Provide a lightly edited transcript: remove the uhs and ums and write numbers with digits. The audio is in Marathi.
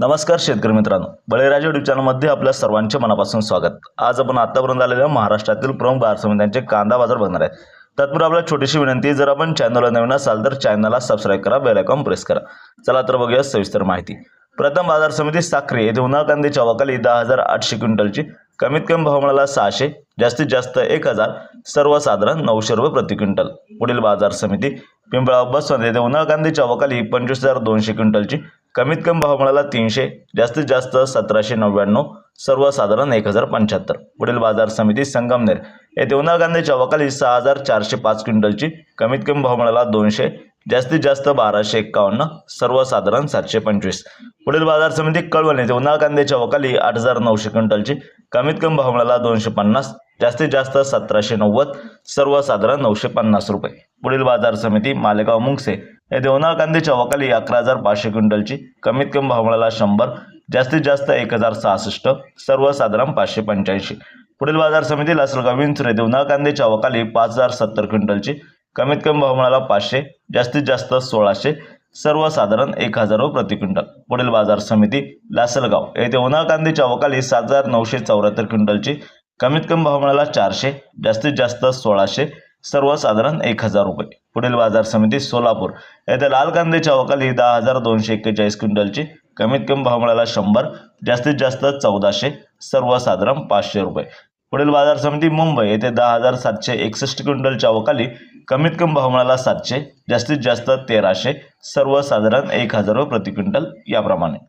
नमस्कार शेतकरी मित्रांनो, बळीराजा यूट्यूब चॅनलमध्ये आपल्या सर्वांचे मनापासून स्वागत। आज आपण आतापर्यंत आलेल्या महाराष्ट्रातील प्रमुख बाजार समित्यांचे कांदा बाजार बघणार आहे। तत्पूर्वी आपल्याला छोटीशी विनंती आहे, जर आपण चॅनलला नवीन असाल तर चॅनलला सबस्क्राइब करा, बेल आयकॉन प्रेस करा। चला तर बघूया सविस्तर माहिती। प्रथम बाजार समिती साक्री येथे उन्हाळ कांद्याच्या अवकाली 10,800 क्विंटलची कमीत कमी भाव मिळाला 600, जास्तीत जास्त 1000, सर्वसाधारण 900 रुपये प्रति क्विंटल। पुढील बाजार समिती पिंपळगाव बसवंत येथे उन्हाळ कांद्याच्या अवकाली 25,200 क्विंटलची कमीत कमी भाव मिळाला 300, जास्तीत जास्त 1799, सर्वसाधारण 1075। पुढील बाजार समिती संगमनेर येथे उन्हाळ कांद्याच्या अवकाली 6,405 क्विंटलची कमीत कमी भाव मिळाला 200, जास्तीत जास्त 1251, सर्वसाधारण 725। पुढील बाजार समिती कळवण येथे उन्हाळ कांद्याच्या अवकाली 8,900 क्विंटलची कमीत कमी भाव मिळाला 250, जास्तीत जास्त 1790, सर्वसाधारण 950 रुपये। पुढील बाजार समिती मालेगाव मुंगसे येथे उन्हाळ कांद्याच्या अवकाली 11,500 क्विंटलची कमीत कमी भाव मिळाला 100, जास्तीत जास्त 1066, सर्वसाधारण 585। पुढील बाजार समिती लासलगाव विंचूर येथे उन्हाळ कांद्याच्या अवकाली 5,070 क्विंटलची कमीत कमी भाव मिळाला 500, जास्तीत जास्त 1600, सर्वसाधारण 1000 रुपये प्रति क्विंटल। पुढील बाजार समिती लासलगाव येथे उन्हाळ कांद्याच्या अवकाली 7,974 क्विंटलची कमीत कमी भाव मिळाला 400, जास्तीत जास्त 1600, सर्वसाधारण 1000 रुपये। पुढील बाजार समिती सोलापूर येथे लाल कांद्याच्या अवकाली 10,241 क्विंटलची कमीत कमी भाव मिळाला 100, जास्तीत जास्त 1400, सर्वसाधारण 500 रुपये। पुढील बाजार समिती मुंबई येथे 10,761 क्विंटलच्या अवकाली कमीत कमी भाव मिळाला 700, जास्तीत जास्त 1300, सर्वसाधारण 1000 रुपये प्रति क्विंटल याप्रमाणे।